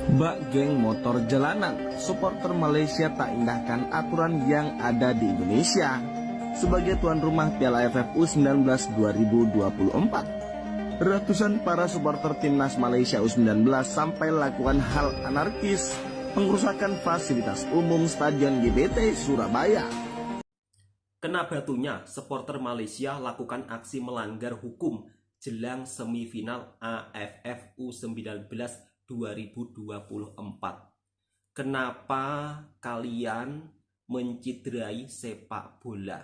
Bak geng motor jalanan, supporter Malaysia tak indahkan aturan yang ada di Indonesia. Sebagai tuan rumah Piala AFF U19 2024, ratusan para supporter timnas Malaysia U19 sampai lakukan hal anarkis, pengerusakan fasilitas umum Stadion GBT Surabaya. Kena batunya, supporter Malaysia lakukan aksi melanggar hukum jelang semifinal AFF U19 2024. Kenapa kalian menciderai sepak bola?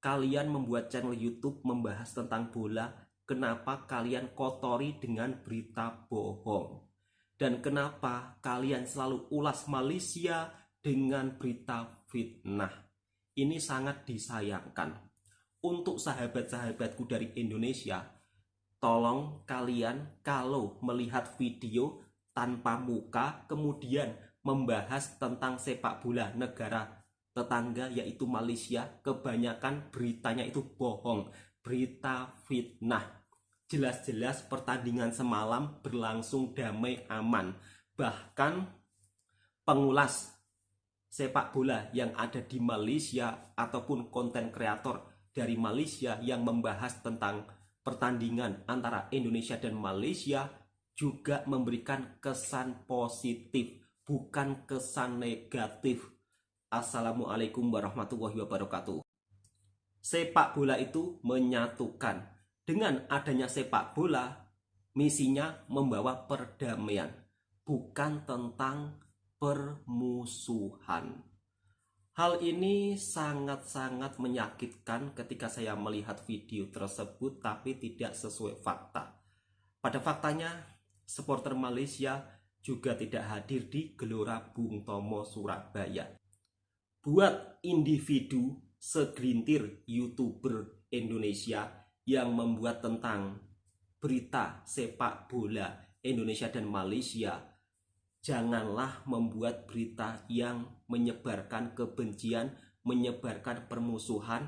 Kalian membuat channel YouTube membahas tentang bola, kenapa kalian kotori dengan berita bohong? Dan kenapa kalian selalu ulas Malaysia dengan berita fitnah? Ini sangat disayangkan. Untuk sahabat-sahabatku dari Indonesia, tolong kalian kalau melihat video tanpa muka kemudian membahas tentang sepak bola negara tetangga yaitu Malaysia, kebanyakan beritanya itu bohong, berita fitnah. Jelas-jelas pertandingan semalam berlangsung damai aman. Bahkan pengulas sepak bola yang ada di Malaysia ataupun konten kreator dari Malaysia yang membahas tentang pertandingan antara Indonesia dan Malaysia juga memberikan kesan positif, bukan kesan negatif. Assalamualaikum warahmatullahi wabarakatuh. Sepak bola itu menyatukan. Dengan adanya sepak bola, misinya membawa perdamaian, bukan tentang permusuhan. Hal ini sangat-sangat menyakitkan ketika saya melihat video tersebut tapi tidak sesuai fakta. Pada faktanya, supporter Malaysia juga tidak hadir di Gelora Bung Tomo Surabaya. Buat individu segelintir YouTuber Indonesia yang membuat tentang berita sepak bola Indonesia dan Malaysia, janganlah membuat berita yang menyebarkan kebencian, menyebarkan permusuhan.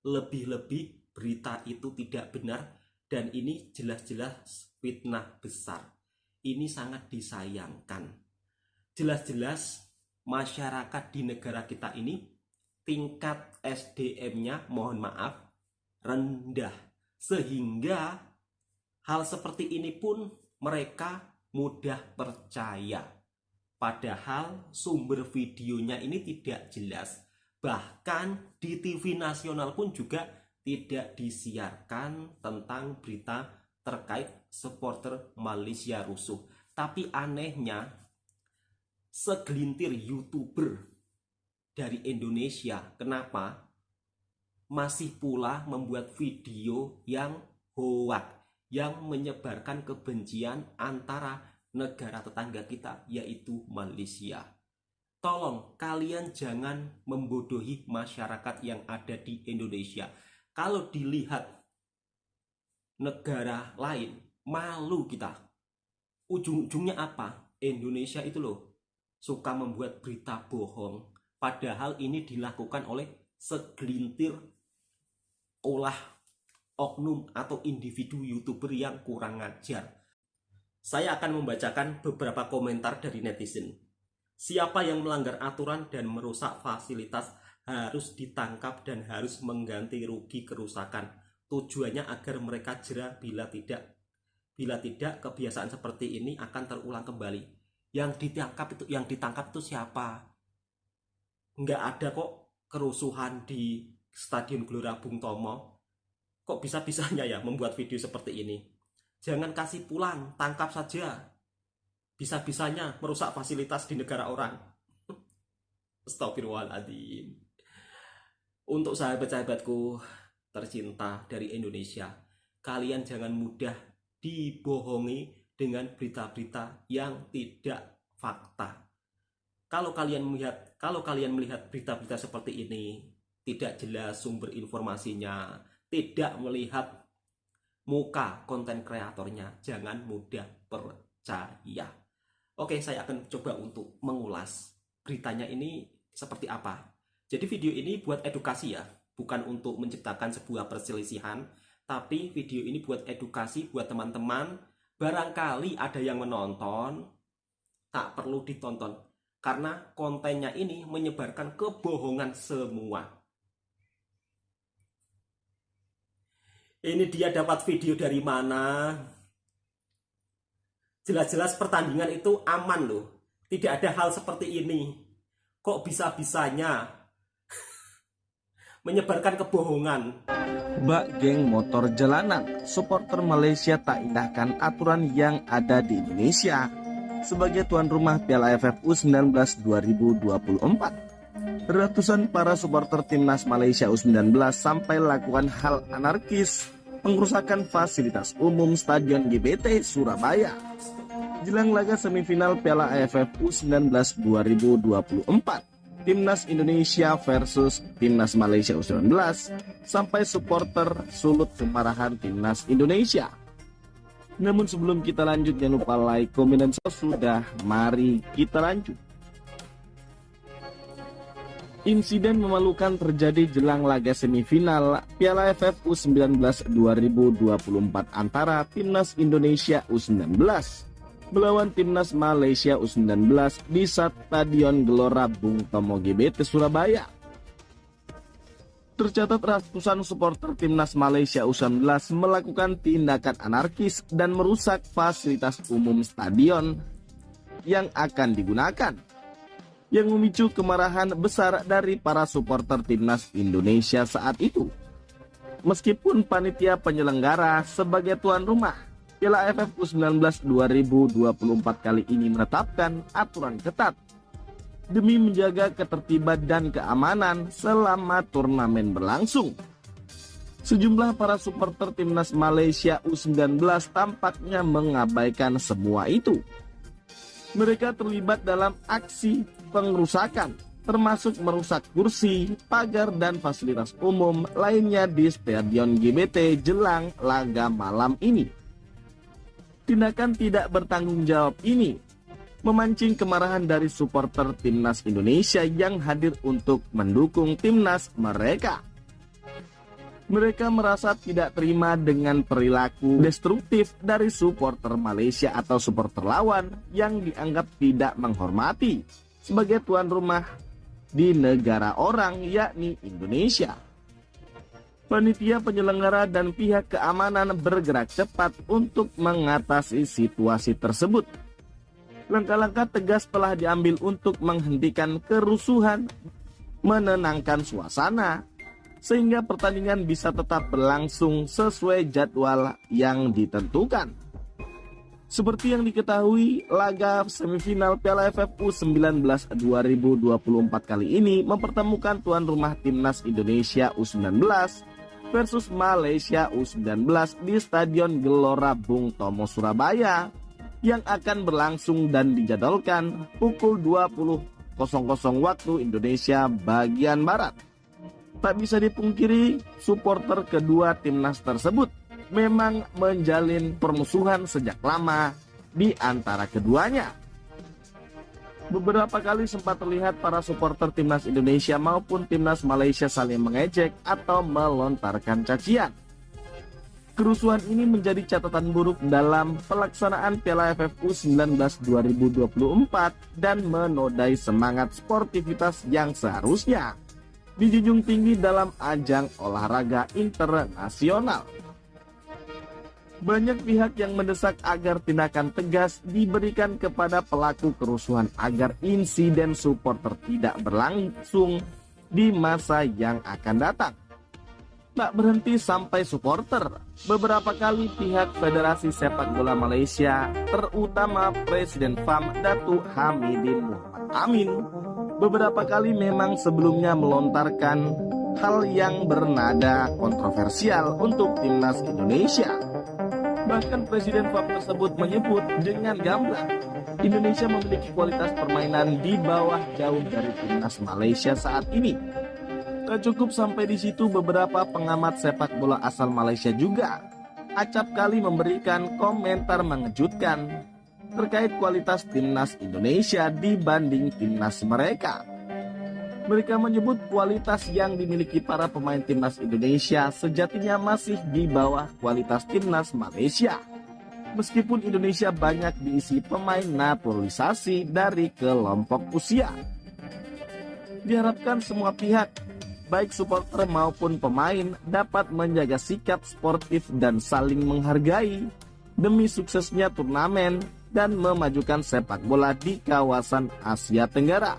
Lebih-lebih berita itu tidak benar dan ini jelas-jelas fitnah besar. Ini sangat disayangkan. Jelas-jelas masyarakat di negara kita ini tingkat SDM-nya mohon maaf rendah, sehingga hal seperti ini pun mereka mudah percaya. Padahal sumber videonya ini tidak jelas. Bahkan di TV nasional pun juga tidak disiarkan tentang berita terkait supporter Malaysia rusuh. Tapi anehnya, segelintir YouTuber dari Indonesia, kenapa masih pula membuat video yang hoak, yang menyebarkan kebencian antara negara tetangga kita yaitu Malaysia. Tolong kalian jangan membodohi masyarakat yang ada di Indonesia. Kalau dilihat negara lain, malu kita. Ujung-ujungnya apa? Indonesia itu loh suka membuat berita bohong, padahal ini dilakukan oleh segelintir olah oknum atau individu YouTuber yang kurang ajar. Saya akan membacakan beberapa komentar dari netizen. Siapa yang melanggar aturan dan merusak fasilitas harus ditangkap dan harus mengganti rugi kerusakan. Tujuannya agar mereka jera, bila tidak kebiasaan seperti ini akan terulang kembali. Yang ditangkap itu siapa? Nggak ada kok kerusuhan di Stadion Gelora Bung Tomo. Kok bisa-bisanya ya membuat video seperti ini? Jangan kasih pulang, tangkap saja. Bisa-bisanya merusak fasilitas di negara orang. Astagfirullahaladzim. Untuk sahabat-sahabatku tercinta dari Indonesia, kalian jangan mudah dibohongi dengan berita-berita yang tidak fakta. Kalau kalian melihat berita-berita seperti ini, tidak jelas sumber informasinya, tidak melihat muka konten kreatornya, jangan mudah percaya. Oke, saya akan coba untuk mengulas beritanya ini seperti apa. Jadi video ini buat edukasi ya, bukan untuk menciptakan sebuah perselisihan, tapi video ini buat edukasi buat teman-teman. Barangkali ada yang menonton tak perlu ditonton karena kontennya ini menyebarkan kebohongan semua. Ini dia dapat video dari mana? Jelas-jelas pertandingan itu aman loh. Tidak ada hal seperti ini. Kok bisa-bisanya menyebarkan kebohongan? Bak geng motor jalanan, supporter Malaysia tak indahkan aturan yang ada di Indonesia sebagai tuan rumah Piala AFF U19 2024. Ratusan para supporter timnas Malaysia U19 sampai lakukan hal anarkis pengrusakan fasilitas umum Stadion GBT Surabaya jelang laga semifinal Piala AFF U19 2024. Timnas Indonesia versus Timnas Malaysia U19 sampai supporter sulut kemarahan Timnas Indonesia. Namun sebelum kita lanjut, jangan lupa like, komen, dan sudah. Mari kita lanjut. Insiden memalukan terjadi jelang laga semifinal Piala AFF U19 2024 antara Timnas Indonesia U19 melawan Timnas Malaysia U19 di Stadion Gelora Bung Tomo GBT Surabaya. Tercatat ratusan supporter Timnas Malaysia U19 melakukan tindakan anarkis dan merusak fasilitas umum stadion yang akan digunakan, yang memicu kemarahan besar dari para supporter Timnas Indonesia saat itu. Meskipun panitia penyelenggara sebagai tuan rumah Piala AFF U19 2024 kali ini menetapkan aturan ketat demi menjaga ketertiban dan keamanan selama turnamen berlangsung. Sejumlah para supporter Timnas Malaysia U19 tampaknya mengabaikan semua itu. Mereka terlibat dalam aksi pengrusakan, termasuk merusak kursi, pagar, dan fasilitas umum lainnya di Stadion GBT jelang laga malam ini. Tindakan tidak bertanggung jawab ini memancing kemarahan dari supporter Timnas Indonesia yang hadir untuk mendukung timnas mereka. Mereka merasa tidak terima dengan perilaku destruktif dari supporter Malaysia atau supporter lawan yang dianggap tidak menghormati sebagai tuan rumah di negara orang, yakni Indonesia. Panitia penyelenggara dan pihak keamanan bergerak cepat untuk mengatasi situasi tersebut. Langkah-langkah tegas telah diambil untuk menghentikan kerusuhan, menenangkan suasana, sehingga pertandingan bisa tetap berlangsung sesuai jadwal yang ditentukan. Seperti yang diketahui, laga semifinal Piala AFF U19 2024 kali ini mempertemukan tuan rumah Timnas Indonesia U19 versus Malaysia U19 di Stadion Gelora Bung Tomo Surabaya yang akan berlangsung dan dijadwalkan pukul 20.00 waktu Indonesia bagian Barat. Tak bisa dipungkiri, supporter kedua timnas tersebut memang menjalin permusuhan sejak lama di antara keduanya. Beberapa kali sempat terlihat para supporter timnas Indonesia maupun timnas Malaysia saling mengejek atau melontarkan cacian. Kerusuhan ini menjadi catatan buruk dalam pelaksanaan Piala AFF U19 2024 dan menodai semangat sportivitas yang seharusnya dijunjung tinggi dalam ajang olahraga internasional. Banyak pihak yang mendesak agar tindakan tegas diberikan kepada pelaku kerusuhan agar insiden supporter tidak berlangsung di masa yang akan datang. Tak berhenti sampai supporter, beberapa kali pihak Federasi Sepak Bola Malaysia, terutama Presiden FAM Datuk Hamidin Muhammad Amin, beberapa kali memang sebelumnya melontarkan hal yang bernada kontroversial untuk timnas Indonesia. Bahkan Presiden FAM tersebut menyebut dengan gamblang, Indonesia memiliki kualitas permainan di bawah jauh dari timnas Malaysia saat ini. Tak cukup sampai di situ, beberapa pengamat sepak bola asal Malaysia juga acap kali memberikan komentar mengejutkan terkait kualitas timnas Indonesia dibanding timnas mereka. Mereka menyebut kualitas yang dimiliki para pemain timnas Indonesia sejatinya masih di bawah kualitas timnas Malaysia. Meskipun Indonesia banyak diisi pemain naturalisasi dari kelompok usia. Diharapkan semua pihak, baik supporter maupun pemain, dapat menjaga sikap sportif dan saling menghargai demi suksesnya turnamen dan memajukan sepak bola di kawasan Asia Tenggara.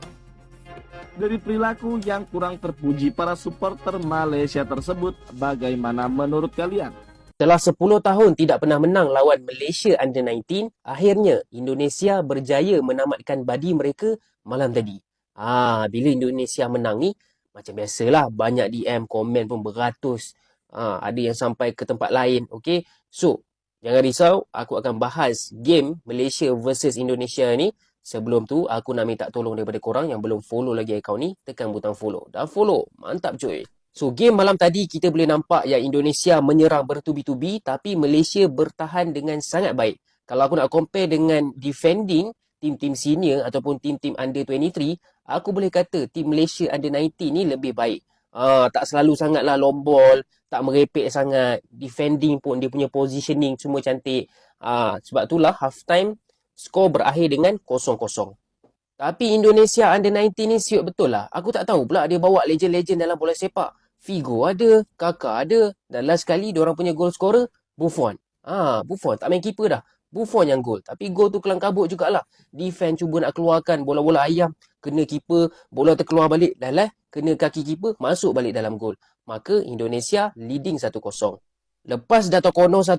Dari perilaku yang kurang terpuji para supporter Malaysia tersebut, bagaimana menurut kalian? Setelah 10 tahun tidak pernah menang lawan Malaysia Under-19, akhirnya Indonesia berjaya menamatkan badi mereka malam tadi. Bila Indonesia menang ni, macam biasalah, banyak DM, komen pun beratus. Ada yang sampai ke tempat lain. Okay? So, jangan risau, aku akan bahas game Malaysia versus Indonesia ni. Sebelum tu, aku nak minta tolong daripada korang yang belum follow lagi akaun ni, tekan butang follow. Dah follow, mantap cuy. So, game malam tadi kita boleh nampak yang Indonesia menyerang bertubi-tubi tapi Malaysia bertahan dengan sangat baik. Kalau aku nak compare dengan defending tim-tim senior ataupun tim-tim under 23, aku boleh kata tim Malaysia under 19 ni lebih baik. Tak selalu sangatlah long ball, tak merepek sangat. Defending pun dia punya positioning semua cantik. Sebab itulah half time skor berakhir dengan 0-0. Tapi Indonesia under 19 ni siut betul lah. Aku tak tahu pula dia bawa legend-legend dalam bola sepak. Figo ada, Kakak ada, dan last kali diorang punya goal scorer, Buffon. Buffon, tak main keeper dah. Buffon yang gol. Tapi gol tu kelang kabut jugalah. Defense cuba nak keluarkan bola-bola ayam, kena keeper, bola terkeluar balik, dah lah, kena kaki keeper, masuk balik dalam gol. Maka Indonesia leading 1-0. Lepas dah terkono 1-0,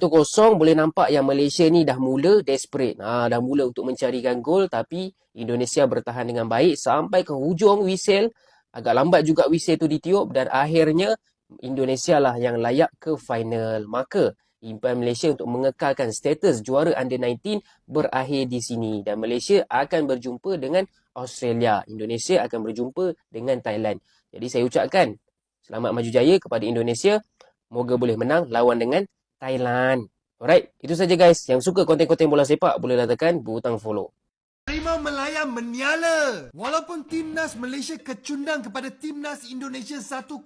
boleh nampak yang Malaysia ni dah mula desperate. Dah mula untuk mencarikan gol, tapi Indonesia bertahan dengan baik sampai ke hujung whistle. Agak lambat juga whistle tu ditiup dan akhirnya Indonesia lah yang layak ke final. Maka impian Malaysia untuk mengekalkan status juara under 19 berakhir di sini. Dan Malaysia akan berjumpa dengan Australia. Indonesia akan berjumpa dengan Thailand. Jadi saya ucapkan selamat maju jaya kepada Indonesia. Moga boleh menang lawan dengan Thailand. Alright, itu saja guys. Yang suka konten-konten bola sepak bolehlah tekan butang follow. Harimau Melaya menyala walaupun Timnas Malaysia kecundang kepada Timnas Indonesia 1-0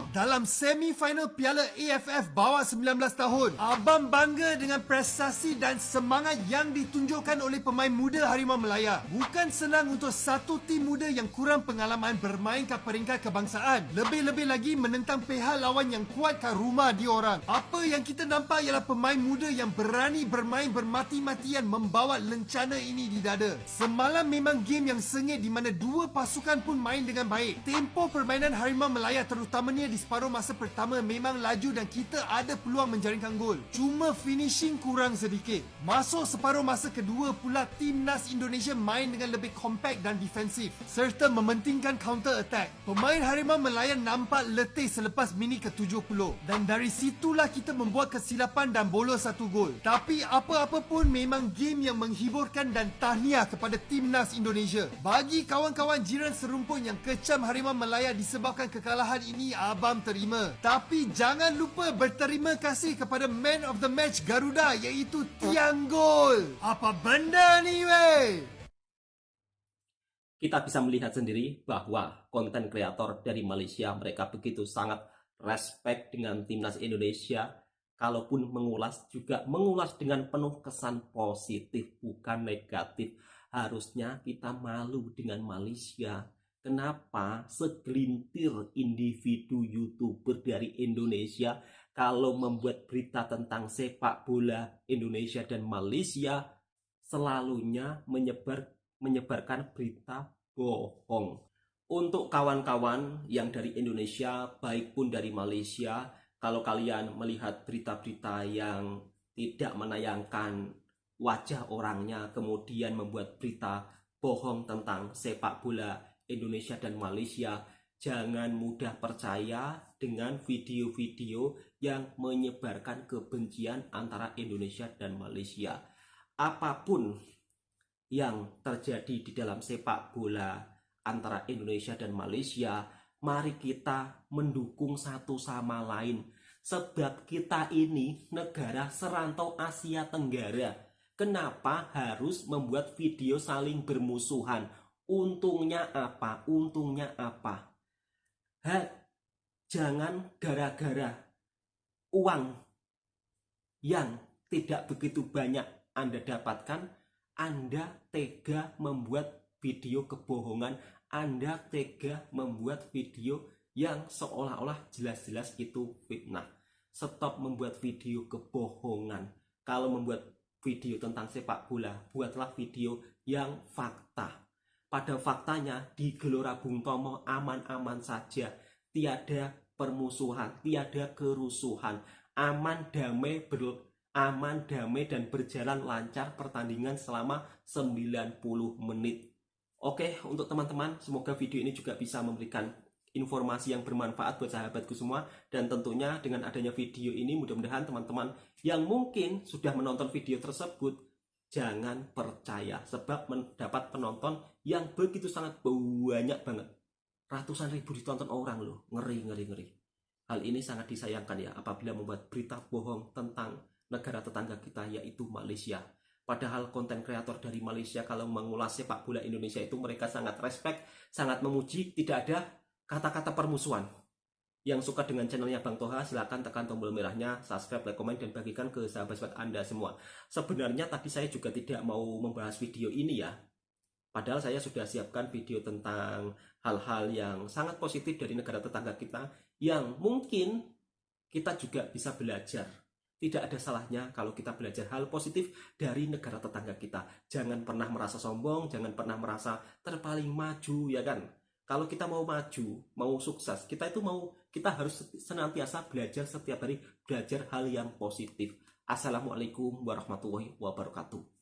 dalam semi-final Piala AFF bawah 19 tahun. Abang bangga dengan prestasi dan semangat yang ditunjukkan oleh pemain muda Harimau Melaya. Bukan senang untuk satu tim muda yang kurang pengalaman bermain ke peringkat kebangsaan. Lebih-lebih lagi menentang pihak lawan yang kuat kat rumah diorang. Apa yang kita nampak ialah pemain muda yang berani bermain bermati-matian membawa lencana ini di dada. Semalam memang game yang sengit di mana dua pasukan pun main dengan baik. Tempo permainan Harimau Melaya terutamanya di separuh masa pertama memang laju dan kita ada peluang menjaringkan gol. Cuma finishing kurang sedikit. Masuk separuh masa kedua pula Timnas Indonesia main dengan lebih compact dan defensif serta mementingkan counter attack. Pemain Harimau Melaya nampak letih selepas minit ke-70 dan dari situlah kita membuat kesilapan dan bolos satu gol. Tapi apa-apa pun memang game yang menghiburkan dan tahniah kepada Timnas Indonesia. Bagi kawan-kawan jiran serumpun yang kecam Harimau Melaya disebabkan kekalahan ini, abang terima. Tapi jangan lupa berterima kasih kepada man of the match Garuda iaitu tiang gol. Apa benda ni weh? Kita bisa melihat sendiri bahwa konten kreator dari Malaysia mereka begitu sangat respect dengan Timnas Indonesia. Kalaupun mengulas juga mengulas dengan penuh kesan positif bukan negatif. Harusnya kita malu dengan Malaysia. Kenapa segelintir individu YouTuber dari Indonesia kalau membuat berita tentang sepak bola Indonesia dan Malaysia selalunya menyebarkan berita bohong. Untuk kawan-kawan yang dari Indonesia baik pun dari Malaysia, kalau kalian melihat berita-berita yang tidak menayangkan wajah orangnya, kemudian membuat berita bohong tentang sepak bola Indonesia dan Malaysia, jangan mudah percaya dengan video-video yang menyebarkan kebencian antara Indonesia dan Malaysia. Apapun yang terjadi di dalam sepak bola antara Indonesia dan Malaysia, mari kita mendukung satu sama lain. Sebab kita ini negara serantau Asia Tenggara. Kenapa harus membuat video saling bermusuhan? Untungnya apa? Untungnya apa? Jangan gara-gara uang yang tidak begitu banyak Anda dapatkan, Anda tega membuat video kebohongan, Anda tega membuat video yang seolah-olah jelas-jelas itu fitnah. Stop membuat video kebohongan. Kalau membuat video tentang sepak bola, buatlah video yang fakta. Pada faktanya di Gelora Bung Tomo aman-aman saja, tiada permusuhan, tiada kerusuhan, aman damai dan berjalan lancar pertandingan selama 90 menit. Oke, untuk teman-teman, semoga video ini juga bisa memberikan informasi yang bermanfaat buat sahabatku semua, dan tentunya dengan adanya video ini mudah-mudahan teman-teman yang mungkin sudah menonton video tersebut jangan percaya, sebab mendapat penonton yang begitu sangat banyak banget, ratusan ribu ditonton orang loh, ngeri. Hal ini sangat disayangkan ya apabila membuat berita bohong tentang negara tetangga kita yaitu Malaysia. Padahal konten kreator dari Malaysia kalau mengulas sepak bola Indonesia itu mereka sangat respect, sangat memuji, tidak ada kata-kata permusuhan. Yang suka dengan channelnya Bang Toha, silahkan tekan tombol merahnya, subscribe, like, komen, dan bagikan ke sahabat-sahabat Anda semua. Sebenarnya tadi saya juga tidak mau membahas video ini ya. Padahal saya sudah siapkan video tentang hal-hal yang sangat positif dari negara tetangga kita, yang mungkin kita juga bisa belajar. Tidak ada salahnya kalau kita belajar hal positif dari negara tetangga kita. Jangan pernah merasa sombong, jangan pernah merasa terpaling maju, ya kan? Kalau kita mau maju, mau sukses, kita harus senantiasa belajar setiap hari, belajar hal yang positif. Assalamualaikum warahmatullahi wabarakatuh.